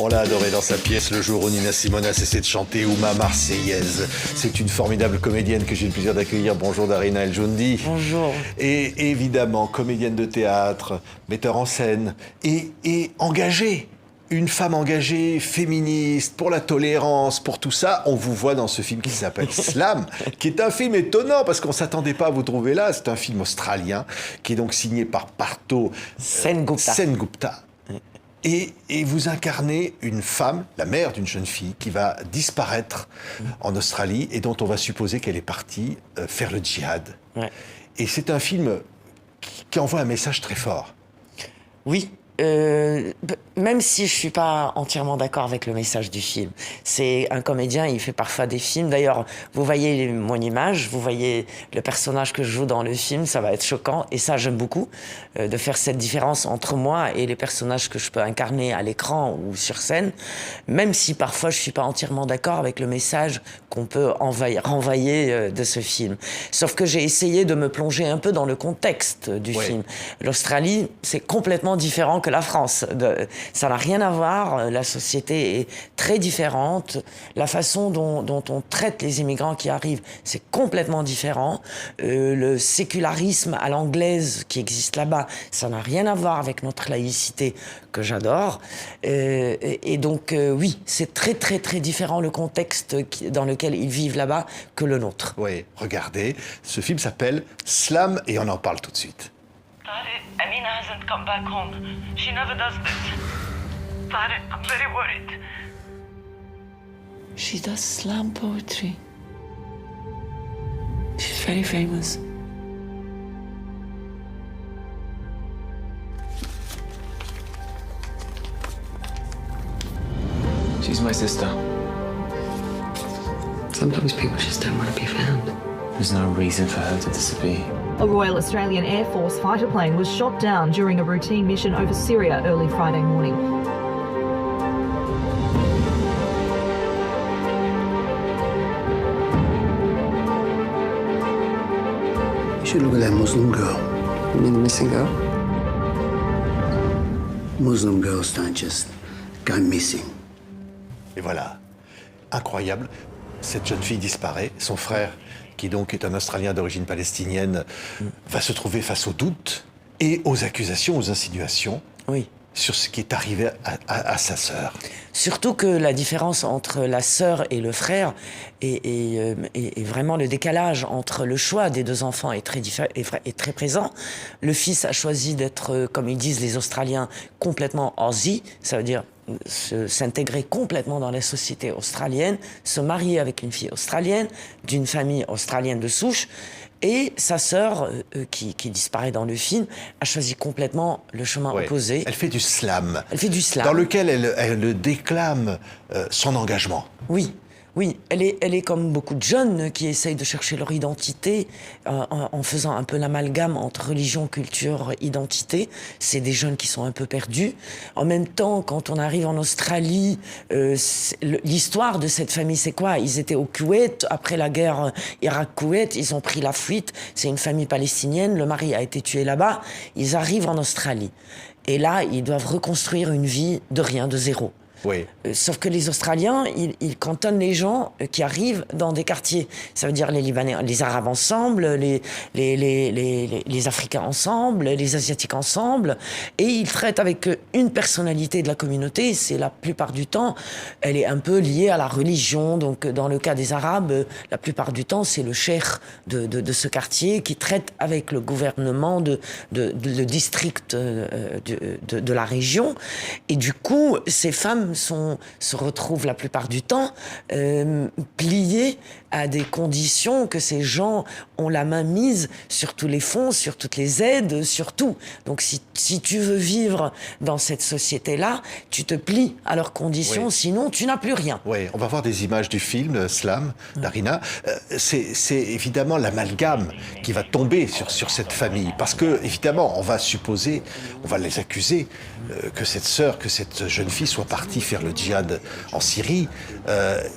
On l'a adoré dans sa pièce le jour où Nina Simone a cessé de chanter Ouma Marseillaise. C'est une formidable comédienne que j'ai le plaisir d'accueillir. Bonjour Darina El Joundi. Bonjour. Et évidemment, comédienne de théâtre, metteur en scène et engagée. Une femme engagée, féministe, pour la tolérance, pour tout ça. On vous voit dans ce film qui s'appelle Slam, qui est un film étonnant parce qu'on ne s'attendait pas à vous trouver là. C'est un film australien qui est donc signé par Partho Sengupta. Et vous incarnez une femme, la mère d'une jeune fille, qui va disparaître en Australie et dont on va supposer qu'elle est partie faire le djihad. Ouais. Et c'est un film qui envoie un message très fort. Oui. Même si je suis pas entièrement d'accord avec le message du film. C'est un comédien, il fait parfois des films. D'ailleurs, vous voyez mon image, vous voyez le personnage que je joue dans le film, ça va être choquant. Et ça, j'aime beaucoup, de faire cette différence entre moi et les personnages que je peux incarner à l'écran ou sur scène. Même si parfois je suis pas entièrement d'accord avec le message qu'on peut renvoyer de ce film. Sauf que j'ai essayé de me plonger un peu dans le contexte du film. L'Australie, c'est complètement différent que la France. Ça n'a rien à voir, la société est très différente, la façon dont on traite les immigrants qui arrivent, c'est complètement différent. Le sécularisme à l'anglaise qui existe là-bas, ça n'a rien à voir avec notre laïcité que j'adore. Et donc, oui, c'est très, très, très différent le contexte dans lequel ils vivent là-bas que le nôtre. Oui, regardez, ce film s'appelle Slam et on en parle tout de suite. Tariq, Amina hasn't come back home. She never does this. Tariq, I'm very worried. She does slam poetry. She's very famous. She's my sister. Sometimes people just don't want to be found. There's no reason for her to disappear. A Royal Australian Air Force fighter plane was shot down during a routine mission over Syria early Friday morning. You should look at that Muslim girl. You mean the missing girl? Muslim girls don't just go missing. Et voilà, incroyable, cette jeune fille disparaît, son frère, qui donc est un Australien d'origine palestinienne, va se trouver face aux doutes et aux accusations, aux insinuations sur ce qui est arrivé à sa sœur. Surtout que la différence entre la sœur et le frère est vraiment le décalage entre le choix des deux enfants est très présent. Le fils a choisi d'être, comme ils disent les Australiens, complètement Aussie, ça veut dire s'intégrer complètement dans la société australienne, se marier avec une fille australienne, d'une famille australienne de souche, et sa sœur, qui disparaît dans le film, a choisi complètement le chemin opposé. Elle fait du slam. Elle fait du slam. Dans lequel elle déclame son engagement. Oui, elle est comme beaucoup de jeunes qui essayent de chercher leur identité en faisant un peu l'amalgame entre religion, culture, identité. C'est des jeunes qui sont un peu perdus. En même temps, quand on arrive en Australie, l'histoire de cette famille, c'est quoi? Ils étaient au Koweït, après la guerre Irak-Koweït, ils ont pris la fuite. C'est une famille palestinienne, le mari a été tué là-bas. Ils arrivent en Australie. Et là, ils doivent reconstruire une vie de rien, de zéro. Oui. Sauf que les Australiens, ils cantonnent les gens qui arrivent dans des quartiers. Ça veut dire les Libanais, les Arabes ensemble, les Africains ensemble, les Asiatiques ensemble. Et ils traitent avec une personnalité de la communauté. C'est la plupart du temps, elle est un peu liée à la religion. Donc dans le cas des Arabes, la plupart du temps, c'est le cheikh de ce quartier qui traite avec le gouvernement le district de la région. Et du coup, ces femmes se retrouvent la plupart du temps pliées à des conditions que ces gens ont la main mise sur tous les fonds, sur toutes les aides, sur tout. Donc si tu veux vivre dans cette société-là, tu te plies à leurs conditions, sinon tu n'as plus rien. Oui, on va voir des images du film Slam, Darina. C'est évidemment l'amalgame qui va tomber sur cette famille. Parce que, évidemment, on va supposer, on va les accuser que cette sœur, que cette jeune fille soit partie faire le djihad en Syrie.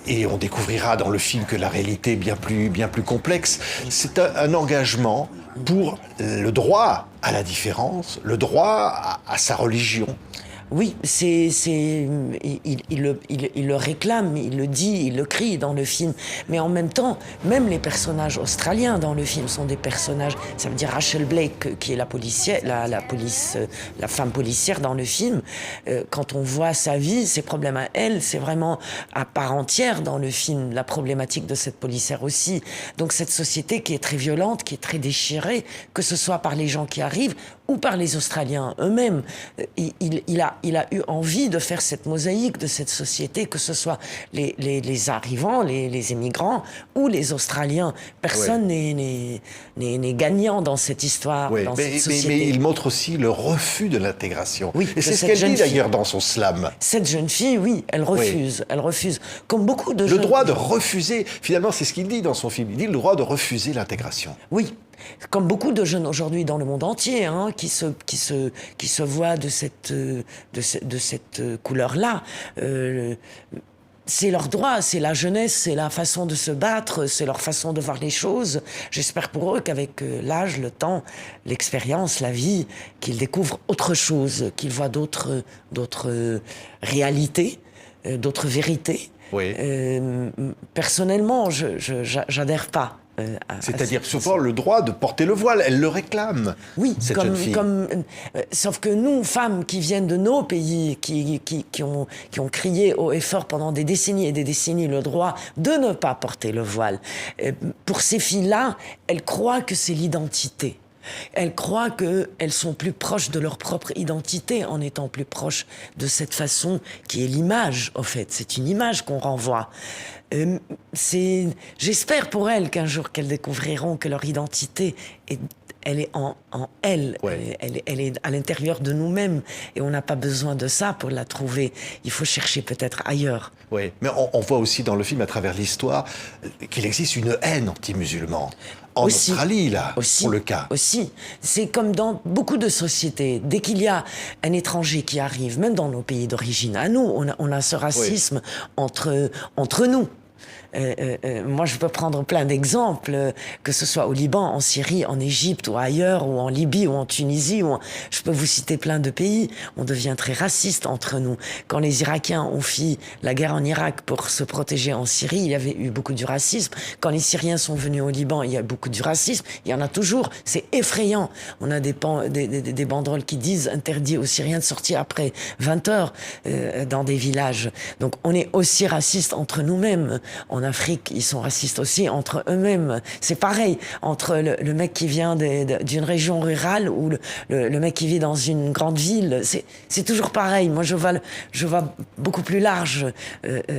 Et on découvrira dans le film que la réalité est bien plus complexe. C'est un engagement pour le droit à la différence, le droit à sa religion. Oui, il le réclame, il le dit, il le crie dans le film. Mais en même temps, même les personnages australiens dans le film sont des personnages. Ça veut dire Rachel Blake, qui est la policière, la femme policière dans le film. Quand on voit sa vie, ses problèmes à elle, c'est vraiment à part entière dans le film, la problématique de cette policière aussi. Donc cette société qui est très violente, qui est très déchirée, que ce soit par les gens qui arrivent ou par les Australiens eux-mêmes. Il a eu envie de faire cette mosaïque de cette société, que ce soit les arrivants, les émigrants ou les Australiens. Personne n'est gagnant dans cette histoire, dans cette société. Mais il montre aussi le refus de l'intégration. Oui, et c'est ce qu'elle dit d'ailleurs dans son slam. Cette jeune fille, oui, elle refuse. Oui. Elle refuse. Comme beaucoup de jeunes... Le droit de refuser, finalement, c'est ce qu'il dit dans son film. Il dit le droit de refuser l'intégration. Oui. Comme beaucoup de jeunes aujourd'hui dans le monde entier, qui se voient de cette couleur-là. C'est leur droit, c'est la jeunesse, c'est la façon de se battre, c'est leur façon de voir les choses. J'espère pour eux qu'avec l'âge, le temps, l'expérience, la vie, qu'ils découvrent autre chose, qu'ils voient d'autres réalités, d'autres vérités. Oui. Personnellement, j'adhère pas. C'est-à-dire souvent le droit de porter le voile, elle le réclame. Oui, cette jeune fille. Sauf que nous, femmes qui viennent de nos pays, qui ont crié haut et fort pendant des décennies et des décennies le droit de ne pas porter le voile, pour ces filles-là, elles croient que c'est l'identité. Elles croient qu'elles sont plus proches de leur propre identité en étant plus proches de cette façon qui est l'image, au fait. C'est une image qu'on renvoie. J'espère pour elles qu'un jour qu'elles découvriront que leur identité elle est en elles, ouais. Elle est à l'intérieur de nous-mêmes et on n'a pas besoin de ça pour la trouver. Il faut chercher peut-être ailleurs. Oui, mais on voit aussi dans le film, à travers l'histoire, qu'il existe une haine anti-musulmane. En Australie, là, pour le cas. Aussi. C'est comme dans beaucoup de sociétés. Dès qu'il y a un étranger qui arrive, même dans nos pays d'origine, à nous, on a ce racisme entre nous. Moi, je peux prendre plein d'exemples, que ce soit au Liban, en Syrie, en Égypte ou ailleurs, ou en Libye ou en Tunisie. Je peux vous citer plein de pays. On devient très raciste entre nous. Quand les Irakiens ont fait la guerre en Irak pour se protéger en Syrie, il y avait eu beaucoup du racisme. Quand les Syriens sont venus au Liban, il y a beaucoup du racisme. Il y en a toujours. C'est effrayant. On a des banderoles qui disent interdit aux Syriens de sortir après 20 heures dans des villages. Donc, on est aussi raciste entre nous-mêmes. En Afrique, ils sont racistes aussi entre eux-mêmes. C'est pareil entre le mec qui vient d'une région rurale ou le mec qui vit dans une grande ville. C'est toujours pareil. Moi, je vois beaucoup plus large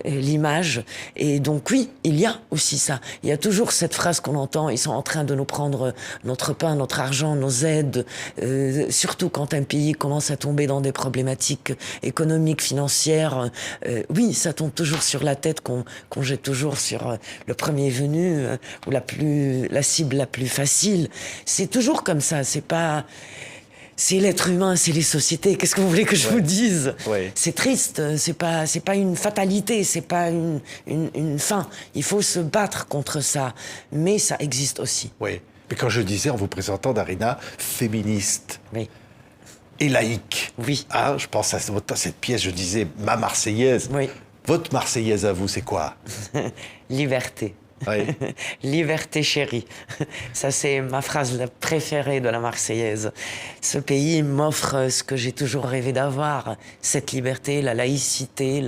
l'image. Et donc, oui, il y a aussi ça. Il y a toujours cette phrase qu'on entend, ils sont en train de nous prendre notre pain, notre argent, nos aides. Surtout quand un pays commence à tomber dans des problématiques économiques, financières. Oui, ça tombe toujours sur la tête qu'on jette toujours sur le premier venu ou la cible la plus facile. C'est toujours comme ça. C'est l'être humain, c'est les sociétés. Qu'est-ce que vous voulez que je vous dise ? C'est triste. C'est pas une fatalité. C'est pas une fin. Il faut se battre contre ça. Mais ça existe aussi. Oui. Mais quand je disais en vous présentant Darina, féministe. Oui. Et laïque. Oui. Hein, je pense à cette pièce, je disais ma Marseillaise. Oui. Votre Marseillaise à vous, c'est quoi ? Liberté. Oui. Liberté chérie. Ça, c'est ma phrase préférée de la Marseillaise. Ce pays m'offre ce que j'ai toujours rêvé d'avoir. Cette liberté, la laïcité,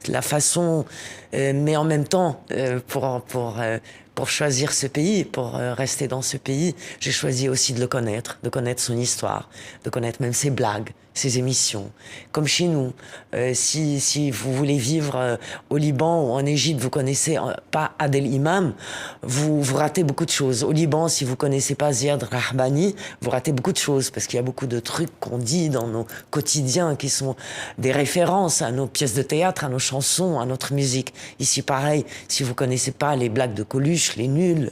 la façon... mais en même temps, pour choisir ce pays, pour rester dans ce pays, j'ai choisi aussi de connaître son histoire, de connaître même ses blagues, ses émissions. Comme chez nous, si vous voulez vivre au Liban ou en Égypte, vous connaissez pas Adel Imam, vous ratez beaucoup de choses. Au Liban, si vous connaissez pas Ziad Rahbani, vous ratez beaucoup de choses, parce qu'il y a beaucoup de trucs qu'on dit dans nos quotidiens qui sont des références à nos pièces de théâtre, à nos chansons, à notre musique. Ici, pareil, si vous connaissez pas les blagues de Coluche, les nuls,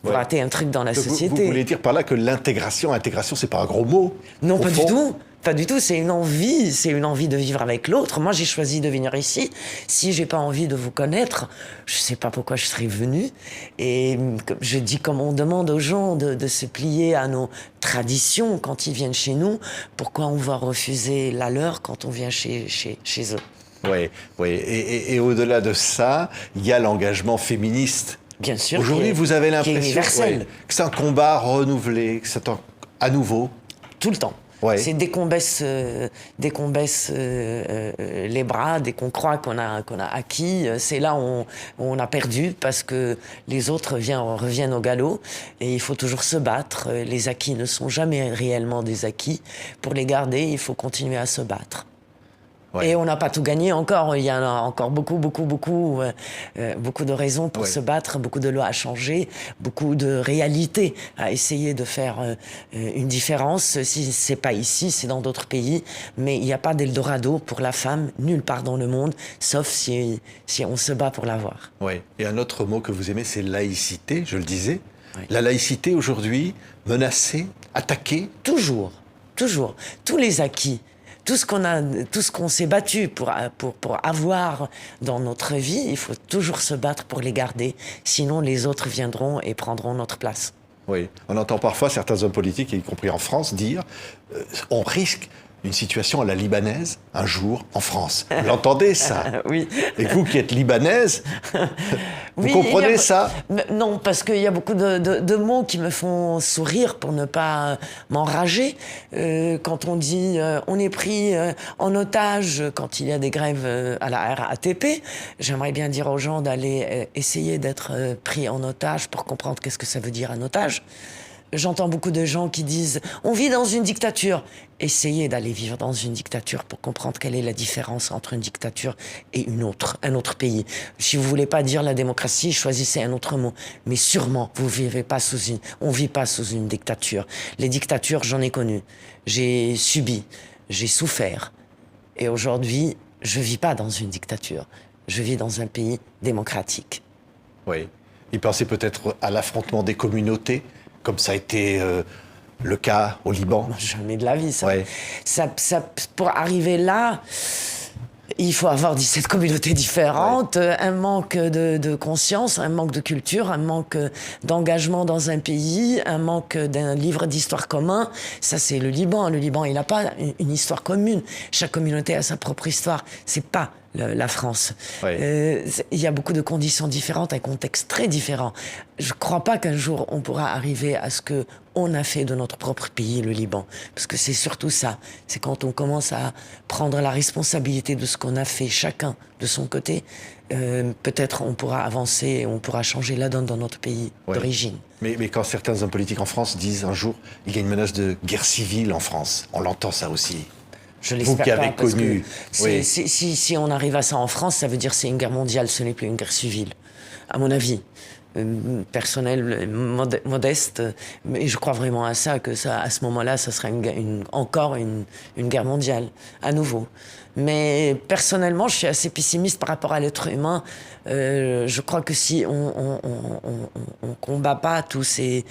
vous ratez un truc dans la société. Vous voulez dire par là que l'intégration, c'est pas un gros mot ? Non, pas du tout. Pas du tout, c'est une envie de vivre avec l'autre. Moi, j'ai choisi de venir ici. Si j'ai pas envie de vous connaître, je sais pas pourquoi je serais venue. Et je dis, comme on demande aux gens de se plier à nos traditions quand ils viennent chez nous, pourquoi on va refuser la leur quand on vient chez eux? Oui, oui. Et au-delà de ça, il y a l'engagement féministe. Bien sûr. Aujourd'hui, vous avez qui est l'impression universel. que c'est un combat renouvelé, que c'est à nouveau. Tout le temps. Ouais. C'est dès qu'on baisse les bras, dès qu'on croit qu'on a acquis, c'est là où on a perdu parce que les autres reviennent au galop et il faut toujours se battre. Les acquis ne sont jamais réellement des acquis. Pour les garder, il faut continuer à se battre. Ouais. Et on n'a pas tout gagné encore. Il y en a encore beaucoup de raisons pour Ouais. se battre, beaucoup de lois à changer, beaucoup de réalités à essayer de faire une différence. Si c'est pas ici, c'est dans d'autres pays. Mais il n'y a pas d'Eldorado pour la femme nulle part dans le monde, sauf si on se bat pour l'avoir. Oui. Et un autre mot que vous aimez, c'est laïcité, je le disais. Oui. La laïcité aujourd'hui, menacée, attaquée. Toujours. Tous les acquis. Tout ce qu'on s'est battu pour avoir dans notre vie, il faut toujours se battre pour les garder. Sinon, les autres viendront et prendront notre place. Oui. On entend parfois certains hommes politiques, y compris en France, dire on risque une situation à la libanaise un jour en France. Vous l'entendez, ça? Oui. Et vous qui êtes libanaise, vous Oui, comprenez ça? Non, parce qu'il y a beaucoup de mots qui me font sourire pour ne pas m'enrager. Quand on dit on est pris en otage quand il y a des grèves à la RATP, j'aimerais bien dire aux gens d'aller essayer d'être pris en otage pour comprendre qu'est-ce que ça veut dire un otage. J'entends beaucoup de gens qui disent « on vit dans une dictature ». Essayez d'aller vivre dans une dictature pour comprendre quelle est la différence entre une dictature et un autre pays. Si vous voulez pas dire la démocratie, choisissez un autre mot. Mais sûrement, on vit pas sous une dictature. Les dictatures, j'en ai connu. J'ai subi, j'ai souffert. Et aujourd'hui, je vis pas dans une dictature. Je vis dans un pays démocratique. Oui. Il pensait peut-être à l'affrontement des communautés, comme ça a été le cas au Liban. Jamais de la vie, ça. Ouais. Pour arriver là, il faut avoir 17 communautés différentes, un manque de conscience, un manque de culture, un manque d'engagement dans un pays, un manque d'un livre d'histoire commun. Ça, c'est le Liban. Le Liban, il n'a pas une histoire commune. Chaque communauté a sa propre histoire. C'est pas la France. Ouais. Il y a beaucoup de conditions différentes, un contexte très différent. Je ne crois pas qu'un jour on pourra arriver à ce que on a fait de notre propre pays, le Liban. Parce que c'est surtout ça. C'est quand on commence à prendre la responsabilité de ce qu'on a fait chacun de son côté, peut-être on pourra avancer et on pourra changer la donne dans notre pays d'origine. Mais quand certains hommes politiques en France disent un jour il y a une menace de guerre civile en France, on l'entend ça aussi. Je Vous l'espère qui avez pas, parce connu, que oui. si on arrive à ça en France, ça veut dire que c'est une guerre mondiale, ce n'est plus une guerre civile, à mon avis. Personnel, modeste, mais je crois vraiment à ça, que ça, à ce moment-là, ça sera encore une guerre mondiale, à nouveau. Mais personnellement, je suis assez pessimiste par rapport à l'être humain. Je crois que si on combat pas toutes ces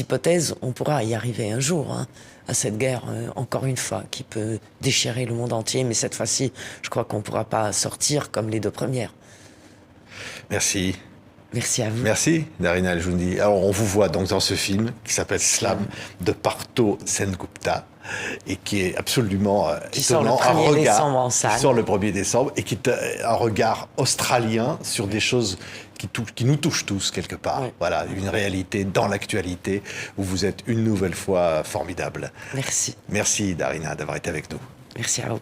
hypothèses, on pourra y arriver un jour, hein, à cette guerre, encore une fois, qui peut déchirer le monde entier. Mais cette fois-ci, je crois qu'on pourra pas sortir comme les deux premières. Merci. Merci à vous. Merci, Darina El-Joundi. Alors, on vous voit donc dans ce film qui s'appelle Slam de Partho Sengupta et qui est absolument Qui sort le étonnant. 1er décembre en salle. Qui sort le 1er décembre et qui est un regard australien sur des choses qui nous touchent tous quelque part. Ouais. Voilà, une réalité dans l'actualité où vous êtes une nouvelle fois formidable. Merci. Merci, Darina, d'avoir été avec nous. Merci à vous.